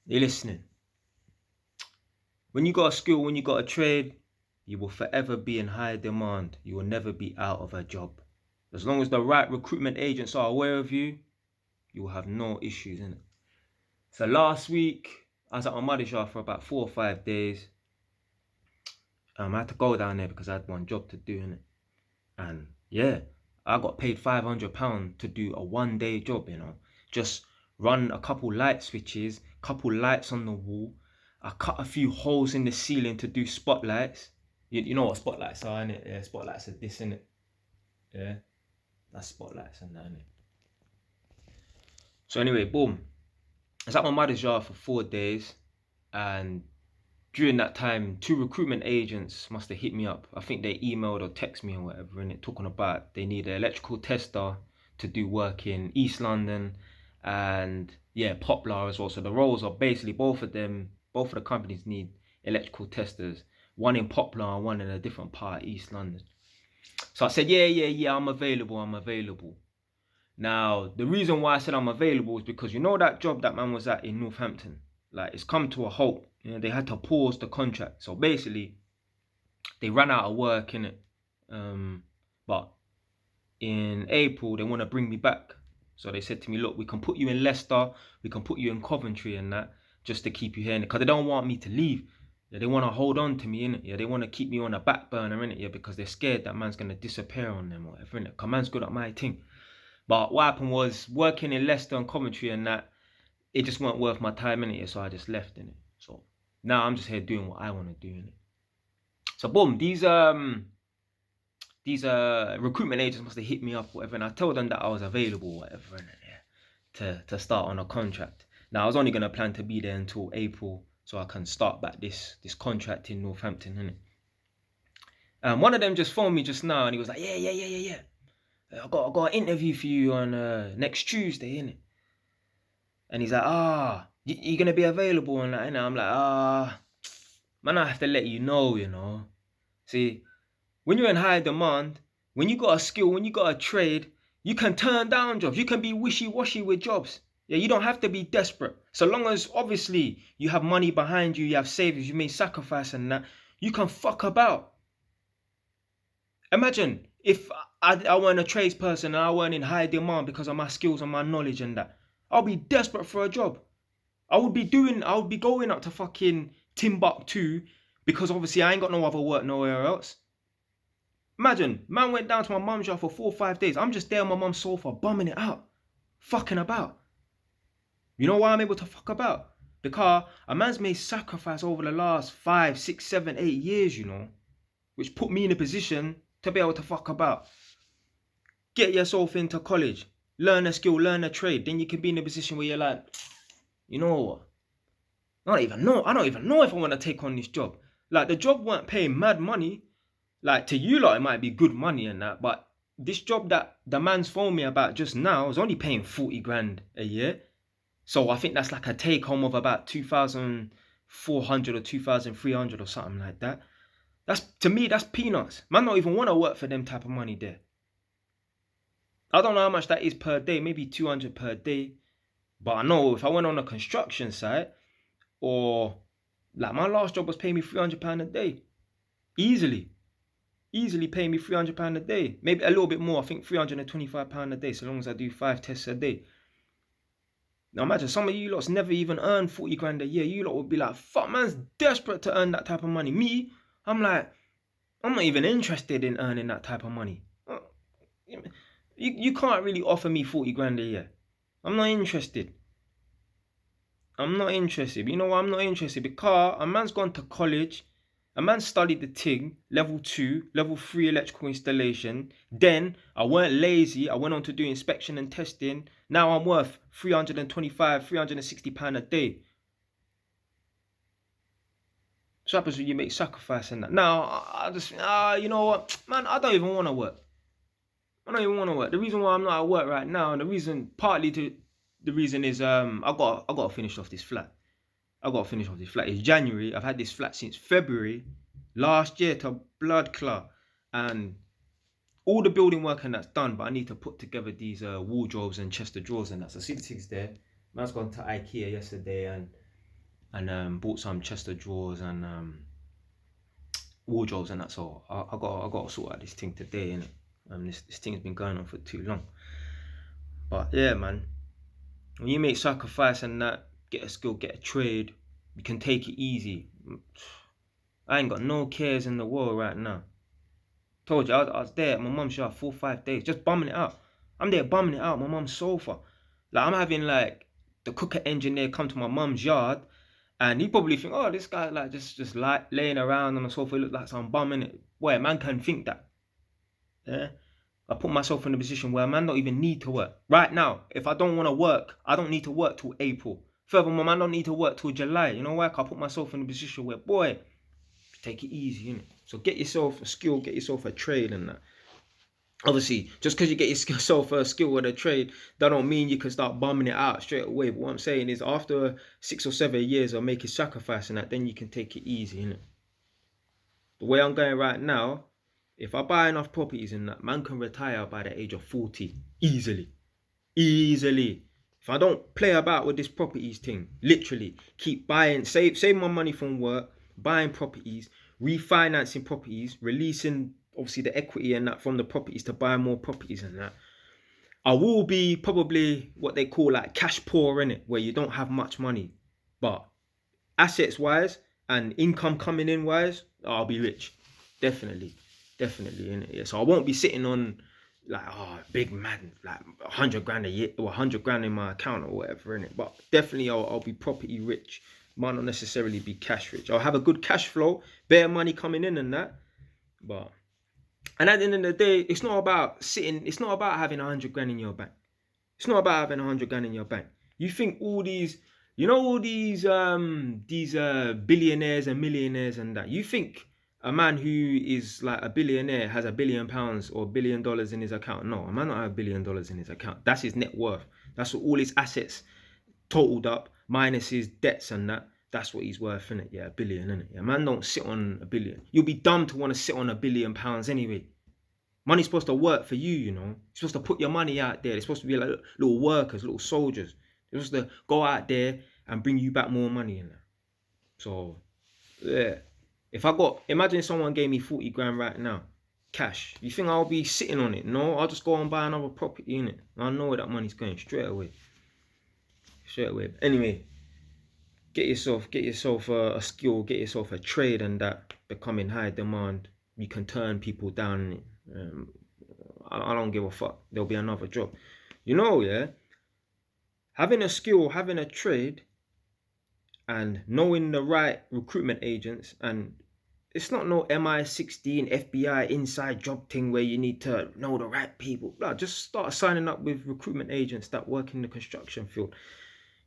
You're listening. When you got a skill, when you got a trade, you will forever be in high demand. You will never be out of a job. As long as the right recruitment agents are aware of you, you will have no issues in it. So last week, I was at my mother's yard for about 4 or 5 days. I had to go down there because I had one job to do in it. And yeah, I got paid £500 to do a 1 day job, Just run a couple light switches, couple lights on the wall. I cut a few holes in the ceiling to do spotlights. You know what spotlights are, innit? Yeah, spotlights are this, innit? Yeah, that's spotlights and that, innit? So anyway, boom. I was at my mother's yard for 4 days, and during that time, 2 recruitment agents must have hit me up. I think they emailed or texted me or whatever, and talking about they need an electrical tester to do work in East London and yeah, Poplar as well. So the roles are basically both of the companies need electrical testers, one in Poplar and one in a different part of East London. So I said, yeah, I'm available. Now, the reason why I said I'm available is because you know that job that man was at in Northampton? Like, it's come to a halt. They had to pause the contract. So basically, they ran out of work, innit? But in April, they want to bring me back. So they said to me, look, we can put you in Leicester, we can put you in Coventry and that, just to keep you here, because they don't want me to leave. Yeah, they want to hold on to me, innit? Yeah, they want to keep me on a back burner, innit? Yeah, because they're scared that man's going to disappear on them or whatever, innit? Because man's good at my thing. But what happened was, working in Leicester and Coventry and that, it just weren't worth my time, innit? So I just left, innit? So now I'm just here doing what I want to do, innit? So boom, these recruitment agents must have hit me up, whatever, and I told them that I was available, whatever, innit? To start on a contract. Now I was only gonna plan to be there until April, so I can start back this contract in Northampton, innit? One of them just phoned me just now, and he was like, yeah. I got an interview for you on next Tuesday, innit? And he's like, you gonna be available and that, innit? I'm like, man, I have to let you know, See, when you're in high demand, when you got a skill, when you got a trade, you can turn down jobs. You can be wishy-washy with jobs. Yeah, you don't have to be desperate. So long as, obviously, you have money behind you, you have savings, you made sacrifice and that, you can fuck about. Imagine if I weren't a tradesperson and I weren't in high demand because of my skills and my knowledge and that. I'll be desperate for a job. I would be going up to fucking Timbuktu because obviously I ain't got no other work nowhere else. Imagine, man went down to my mum's yard for 4 or 5 days. I'm just there on my mum's sofa, bumming it out. Fucking about. You know why I'm able to fuck about? Because a man's made sacrifice over the last 5, 6, 7, 8 years, which put me in a position to be able to fuck about. Get yourself into college. Learn a skill, learn a trade. Then you can be in a position where you're like, you know what? I don't even know if I want to take on this job. Like, the job weren't paying mad money. Like, to you lot, it might be good money and that, but this job that the man's phoned me about just now is only paying 40 grand a year. So I think that's like a take home of about 2,400 or 2,300 or something like that. To me, that's peanuts. Man don't even want to work for them type of money there. I don't know how much that is per day, maybe 200 per day. But I know if I went on a construction site, or like my last job was paying me £300 a day. Easily paying me £300 a day. Maybe a little bit more, I think £325 a day, so long as I do 5 tests a day. Now imagine some of you lots never even earn 40 grand a year. You lot would be like, fuck, man's desperate to earn that type of money. Me, I'm like, I'm not even interested in earning that type of money. You can't really offer me 40 grand a year. I'm not interested. You know why I'm not interested? Because a man's gone to college, a man studied the TIG, level 2, level 3 electrical installation. Then I weren't lazy, I went on to do inspection and testing. Now I'm worth £325, £360 a day. So happens when you make sacrifice and that. Now, I just, you know what? Man, I don't even want to work. The reason why I'm not at work right now, and the reason is I gotta finish off this flat. It's January. I've had this flat since February last year to blood clot, and all the building work and that's done. But I need to put together these wardrobes and chest of drawers and that. So see the things there. Man's gone to IKEA yesterday and and bought some chest of drawers and wardrobes and that. So I got to sort out this thing today, innit? This thing's been going on for too long. But yeah, man, when you make sacrifice and that, get a skill, get a trade, you can take it easy. I ain't got no cares in the world right now. Told you, I was there at my mum's yard 4 or 5 days, just bumming it out. I'm there bumming it out, my mum's sofa. Like, I'm having like the cooker engineer come to my mum's yard, and he probably think, oh, this guy like just like laying around on the sofa, look like some bum, innit? Boy, a man can think that. Yeah. I put myself in a position where a man don't even need to work. Right now, if I don't want to work, I don't need to work till April. Furthermore, man, I don't need to work till July. You know why? I put myself in a position where, boy, take it easy, innit? So get yourself a skill, get yourself a trade and that. Obviously, just because you get yourself a skill or a trade, that don't mean you can start bumming it out straight away. But what I'm saying is, after 6 or 7 years of making sacrifice and that, then you can take it easy, innit? The way I'm going right now, if I buy enough properties and that, man can retire by the age of 40 easily. Easily. If I don't play about with this properties thing, literally keep buying, save my money from work, buying properties, refinancing properties, releasing obviously the equity and that from the properties to buy more properties and that, I will be probably what they call like cash poor, in it, where you don't have much money, but assets wise and income coming in wise, I'll be rich. Definitely in it. Yeah. So I won't be sitting on like, oh, big man, like 100 grand a year or 100 grand in my account or whatever, in it. But definitely I'll be property rich. Might not necessarily be cash rich. I'll have a good cash flow, better money coming in and that. But and at the end of the day, it's not about having 100 grand in your bank. It's not about having 100 grand in your bank. You think all these, all these billionaires and millionaires and that. You think a man who is like a billionaire has £1 billion or $1 billion in his account? No, a man don't have $1 billion in his account. That's his net worth. That's what all his assets totaled up minus his debts and that. That's what he's worth, innit? Yeah, £1 billion, innit? Yeah, man don't sit on $1 billion. You'll be dumb to want to sit on £1 billion anyway. Money's supposed to work for you, You're supposed to put your money out there. It's supposed to be like little workers, little soldiers. They're supposed to go out there and bring you back more money in that. So, yeah. Imagine someone gave me 40 grand right now, cash. You think I'll be sitting on it? No, I'll just go and buy another property, innit? I know where that money's going straight away. Anyway, get yourself a skill, get yourself a trade and that, become in high demand. You can turn people down. I don't give a fuck. There'll be another job. Yeah, having a skill, having a trade, and knowing the right recruitment agents, and it's not no MI16 FBI inside job thing where you need to know the right people. No, just start signing up with recruitment agents that work in the construction field.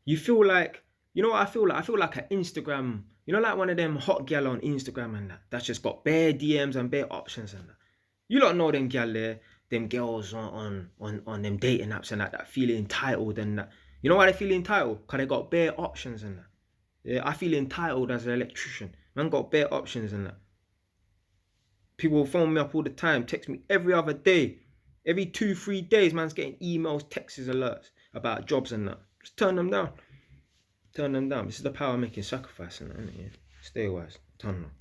You feel like, what I feel like? I feel like an Instagram, like one of them hot gal on Instagram and that's just got bare DMs and bare options and that. You don't know them gal there, them girls on them dating apps and that feel entitled and that. You know why they feel entitled? Because they got bare options and that. Yeah, I feel entitled as an electrician. Man got bare options and that. People phone me up all the time, text me every other day. Every 2-3 days, man's getting emails, texts, alerts about jobs and that. Just turn them down. This is the power of making sacrifice and that, innit? Yeah. Stay wise. Turn them.